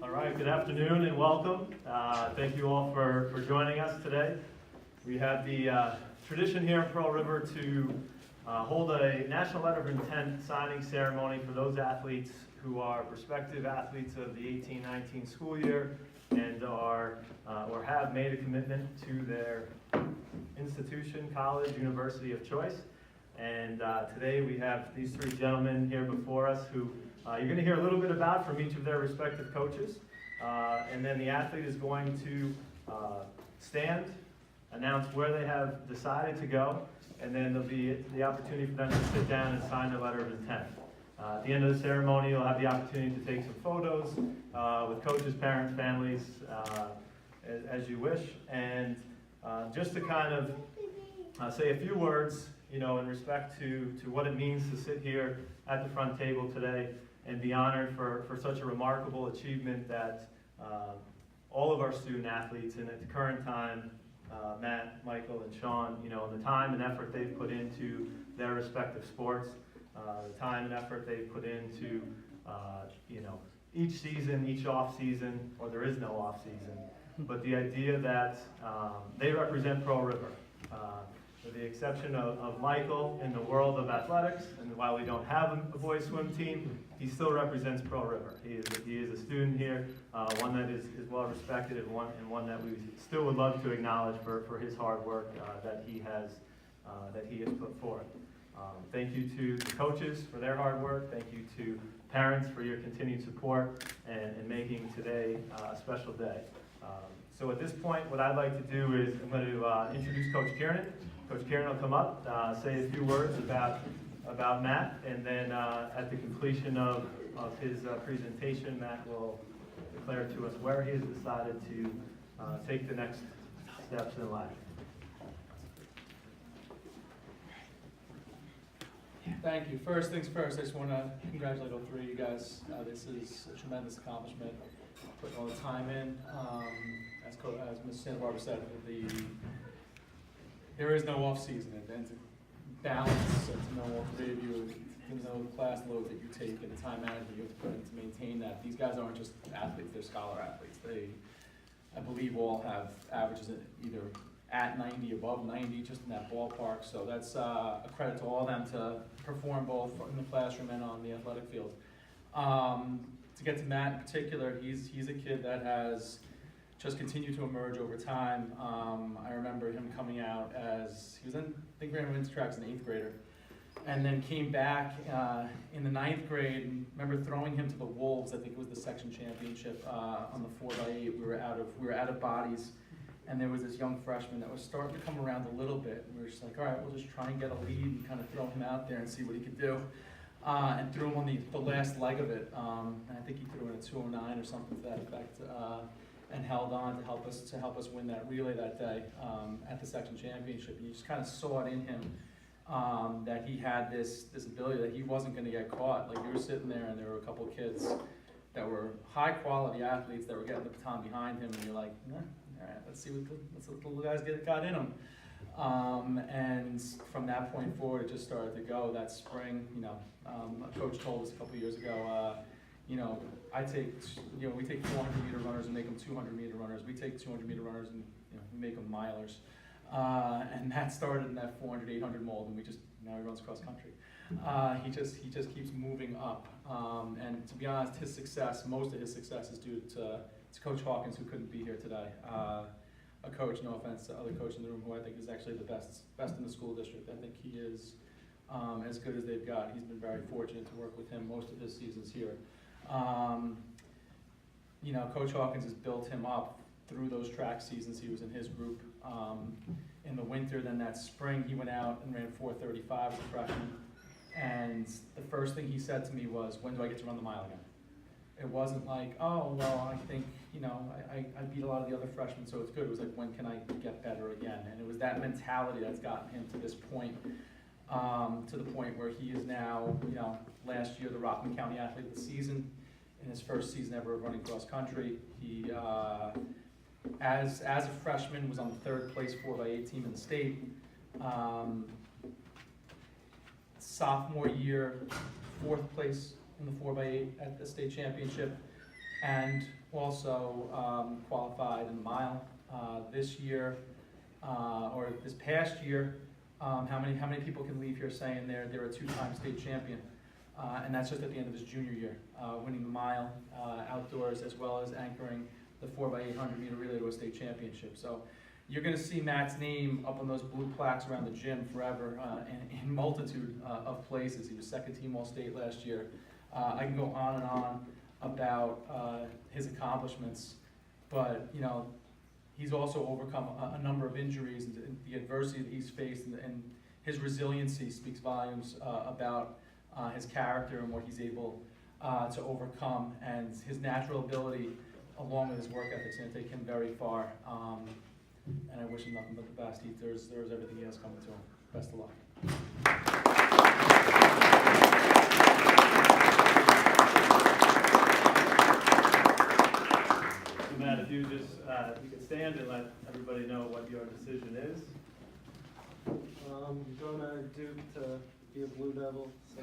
All right, good afternoon and welcome. Thank you all for joining us today. We have the tradition here in Pearl River to hold a National Letter of Intent signing ceremony for those athletes who are prospective athletes of the 18-19 school year and are or have made a commitment to their institution, college, university of choice. And today we have these three gentlemen here before us who you're going to hear a little bit about from each of their respective coaches. And then the athlete is going to stand, announce where they have decided to go, and then there'll be the opportunity for them to sit down and sign their letter of intent. At the end of the ceremony, you'll have the opportunity to take some photos with coaches, parents, families, as you wish. And just to kind of say a few words, you know, in respect to what it means to sit here at the front table today and be honored for such a remarkable achievement that all of our student athletes, and at the current time, Matt, Michael, and Sean, you know, the time and effort they've put into their respective sports, the time and effort they've put into, you know, each season, each off season, or there is no off season, but the idea that they represent Pearl River. With the exception of Michael in the world of athletics, and while we don't have a boys swim team, he still represents Pearl River. He is a student here, one that is well respected, and one that we still would love to acknowledge for his hard work that he has put forth. Thank you to the coaches for their hard work. Thank you to parents for your continued support and making today a special day. So at this point, what I'd like to do is I'm going to introduce Coach Kiernan. Coach Kiernan will come up, say a few words about Matt, and then at the completion of his presentation, Matt will declare to us where he has decided to take the next steps in life. Thank you. First things first, I just want to congratulate all three of you guys. This is a tremendous accomplishment, putting all the time in. As Ms. Santa Barbara said, there is no off season, and to balance, to know all three of you, to know the class load that you take and the time management you have to put in to maintain that. These guys aren't just athletes, they're scholar athletes. They, I believe, all have averages either at 90, above 90, just in that ballpark. So that's a credit to all of them to perform both in the classroom and on the athletic field. To get to Matt in particular, he's a kid that has just continued to emerge over time. I remember him coming out as, he was in, I think ran winter tracks as an 8th grader, and then came back in the 9th grade, and remember throwing him to the Wolves. I think it was the section championship on the 4x8. We were out of bodies, and there was this young freshman that was starting to come around a little bit. And we were just like, all right, we'll just try and get a lead and kind of throw him out there and see what he could do. And threw him on the last leg of it. And I think he threw in a 209 or something to that effect, and held on to help us win that relay that day at the section championship. And you just kind of saw it in him that he had this ability, that he wasn't going to get caught. Like, you were sitting there, and there were a couple of kids that were high quality athletes that were getting the baton behind him, and you're like, all right, let's see what the little guys got in them. And from that point forward, it just started to go. That spring, you know, a coach told us a couple of years ago, you know, we take 400-meter runners and make them 200-meter runners. We take 200-meter runners and, you know, we make them milers. And that started in that 400, 800 mold, and now he runs cross country. He just keeps moving up. And to be honest, most of his success is due to Coach Hawkins, who couldn't be here today. A coach, no offense to other coaches in the room, who I think is actually the best in the school district. I think he is as good as they've got. He's been very fortunate to work with him most of his seasons here. You know, Coach Hawkins has built him up through those track seasons. He was in his group in the winter. Then that spring, he went out and ran 4:35 as a freshman. And the first thing he said to me was, when do I get to run the mile again? It wasn't like, oh, well, I think, you know, I beat a lot of the other freshmen, so it's good. It was like, when can I get better again? And it was that mentality that's gotten him to this point, to the point where he is now, you know, last year the Rockland County Athlete of the Season. In his first season ever of running cross country, he, as a freshman, was on the 3rd place 4x8 team in the state. Sophomore year, 4th place in the 4x8 at the state championship. and also qualified in the mile. This year, or this past year, how many people can leave here saying they're a two-time state champion? And that's just at the end of his junior year, winning the mile outdoors, as well as anchoring the 4x800 meter relay to a state championship. So you're going to see Matt's name up on those blue plaques around the gym forever, in multitude of places. He was second team All-State last year. I can go on and on about his accomplishments, but you know, he's also overcome a number of injuries, and the adversity that he's faced, and his resiliency speaks volumes about his character and what he's able to overcome, and his natural ability, along with his work ethic, is going to take him very far. And I wish him nothing but the best. He deserves everything he has coming to him. Best of luck. So Matt, if you just, you can stand and let everybody know what your decision is. Gonna Duke to be a Blue Devil. So.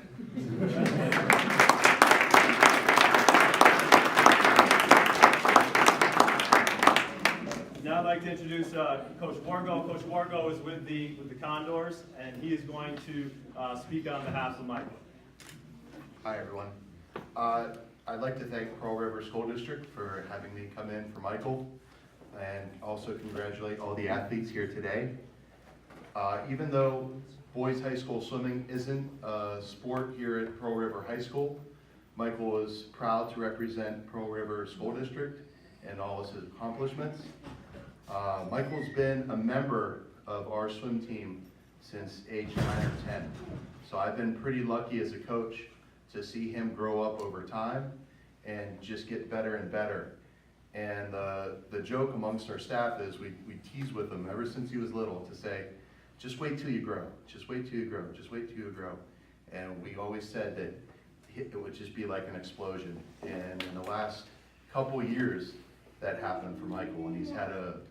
Now I'd like to introduce Coach Wargo. Coach Wargo is with the Condors, and he is going to speak on behalf of Michael. Hi, everyone. I'd like to thank Pearl River School District for having me come in for Michael, and also congratulate all the athletes here today. Even though boys high school swimming isn't a sport here at Pearl River High School, Michael is proud to represent Pearl River School District and all his accomplishments. Michael's been a member of our swim team since age 9 or 10. So I've been pretty lucky as a coach to see him grow up over time and just get better and better. And the joke amongst our staff is we tease with him ever since he was little to say, just wait till you grow, just wait till you grow, just wait till you grow. And we always said that it would just be like an explosion. And in the last couple years, that happened for Michael, and he's had a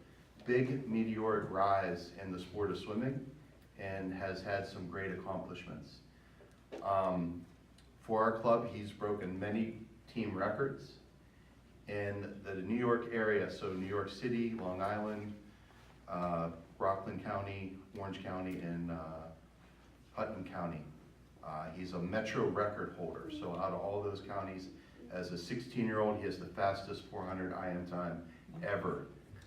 big meteoric rise in the sport of swimming and has had some great accomplishments. For our club, he's broken many team records in the New York area, so New York City, Long Island, Rockland County, Orange County, and Putnam County. He's a metro record holder, so out of all those counties, as a 16-year-old, he has the fastest 400 IM time ever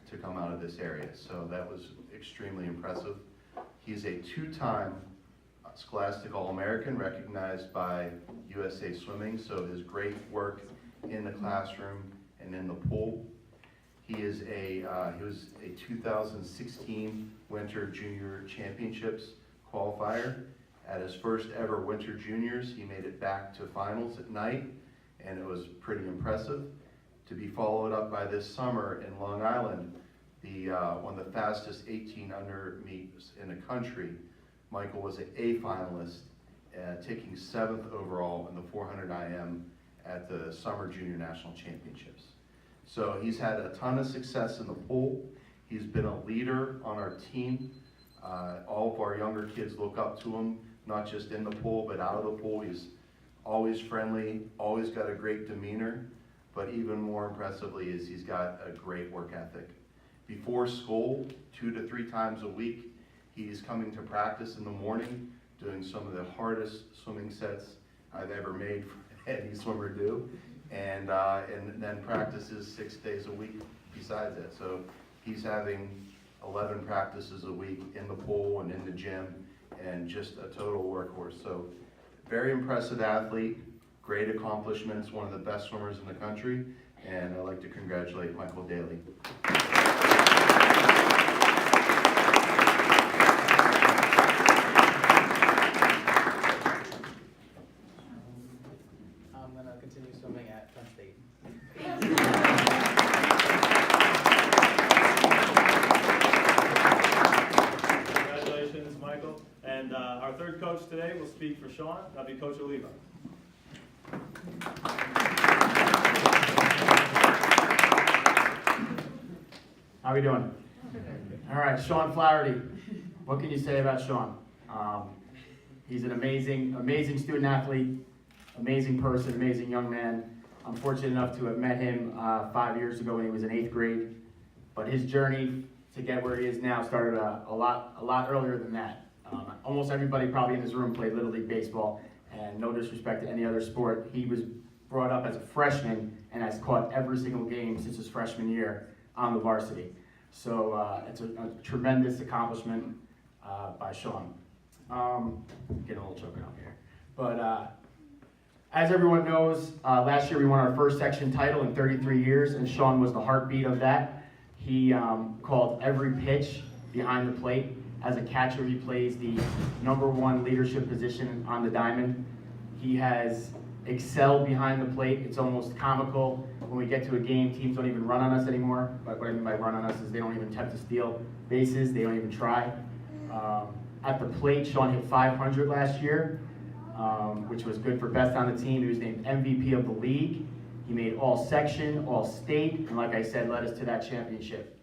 to come out of this area. So that was extremely impressive. He's a two-time Scholastic All-American recognized by USA Swimming, so his great work in the classroom and in the pool. He was a 2016 Winter Junior Championships qualifier. At his first ever Winter Juniors, he made it back to finals at night, and it was pretty impressive. To be followed up by this summer in Long Island, one of the fastest 18 under meets in the country. Michael was an A finalist, taking 7th overall in the 400 IM at the Summer Junior National Championships. So he's had a ton of success in the pool. He's been a leader on our team. All of our younger kids look up to him, not just in the pool, but out of the pool. He's always friendly, always got a great demeanor, but even more impressively is he's got a great work ethic. Before school, 2 to 3 times a week, he's coming to practice in the morning, doing some of the hardest swimming sets I've ever made for any swimmer do, and then practices 6 days a week besides that. So he's having 11 practices a week in the pool and in the gym, and just a total workhorse. So very impressive athlete, great accomplishments, one of the best swimmers in the country, and I'd like to congratulate Michael Daly. I'm gonna continue swimming at Penn State. Congratulations, Michael. And our third coach today will speak for Sean. That'll be Coach Oliva. How are we doing? All right, Sean Flaherty. What can you say about Sean? He's an amazing student athlete, amazing person, amazing young man. I'm fortunate enough to have met him 5 years ago when he was in 8th grade. But his journey to get where he is now started a lot earlier than that. Almost everybody probably in this room played Little League Baseball, and no disrespect to any other sport. He was brought up as a freshman and has caught every single game since his freshman year on the varsity. So it's a tremendous accomplishment by Sean. Getting a little choking up here. But as everyone knows, last year we won our first section title in 33 years, and Sean was the heartbeat of that. He called every pitch behind the plate. As a catcher, he plays the #1 leadership position on the diamond. He has excelled behind the plate. It's almost comical when we get to a game, teams don't even run on us anymore. But what I mean by run on us is they don't even attempt to steal bases. They don't even try. At the plate, Sean hit .500 last year, which was good for best on the team. He was named MVP of the league. He made all section, all state, and like I said, led us to that championship.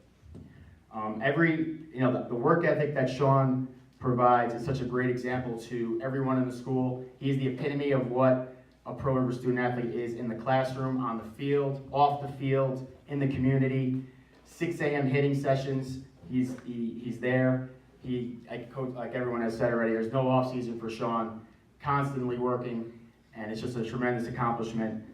The work ethic that Sean provides is such a great example to everyone in the school. He's the epitome of what a Pearl River student athlete is in the classroom, on the field, off the field, in the community. 6 a.m. hitting sessions, he's there. Like everyone has said already, there's no off season for Sean, constantly working, and it's just a tremendous accomplishment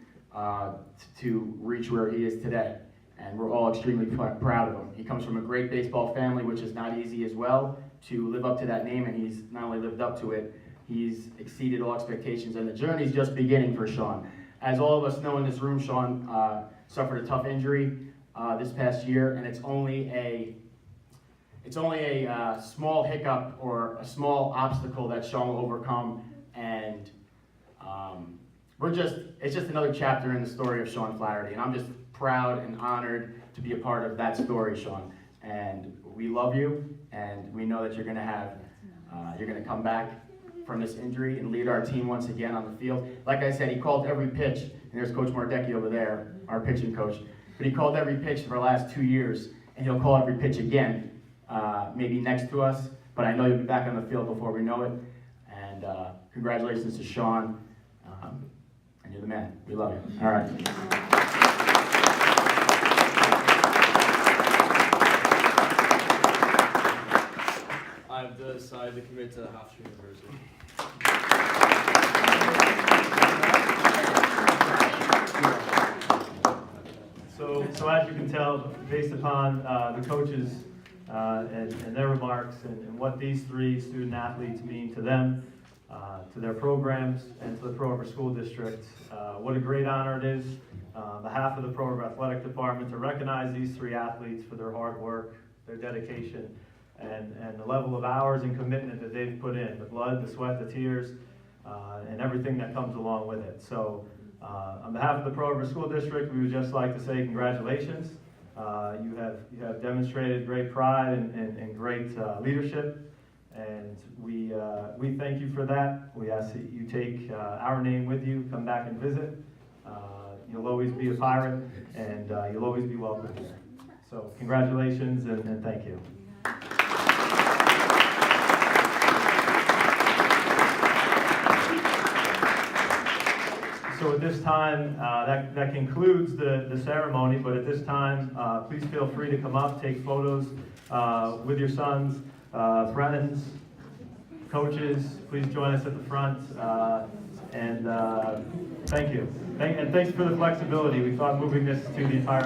to reach where he is today. And we're all extremely proud of him. He comes from a great baseball family, which is not easy as well, to live up to that name, and he's not only lived up to it, he's exceeded all expectations, and the journey's just beginning for Sean. As all of us know in this room, Sean suffered a tough injury this past year, and it's only a small hiccup or a small obstacle that Sean will overcome, and it's just another chapter in the story of Sean Flaherty, and I'm just proud and honored to be a part of that story, Sean. And we love you, and we know that you're gonna come back from this injury and lead our team once again on the field. Like I said, he called every pitch, and there's Coach Mardecki over there, our pitching coach, but he called every pitch for the last 2 years, and he'll call every pitch again, maybe next to us, but I know you'll be back on the field before we know it. And congratulations to Sean, and you're the man. We love you. All right. I've decided to commit to Hofstra University. So as you can tell, based upon the coaches and their remarks and what these 3 student athletes mean to them, to their programs, and to the Pearl River School District, what a great honor it is on behalf of the Pearl River Athletic Department to recognize these 3 athletes for their hard work, their dedication, and the level of hours and commitment that they've put in, the blood, the sweat, the tears, and everything that comes along with it. So on behalf of the Pearl River School District, we would just like to say congratulations. You have demonstrated great pride and great leadership, and we thank you for that. We ask that you take our name with you, come back and visit. You'll always be a Pirate, and you'll always be welcome here. So congratulations and thank you. So at this time, that concludes the ceremony, but at this time, please feel free to come up, take photos with your sons, friends, coaches. Please join us at the front, and thank you. And thanks for the flexibility. We thought moving this to the entire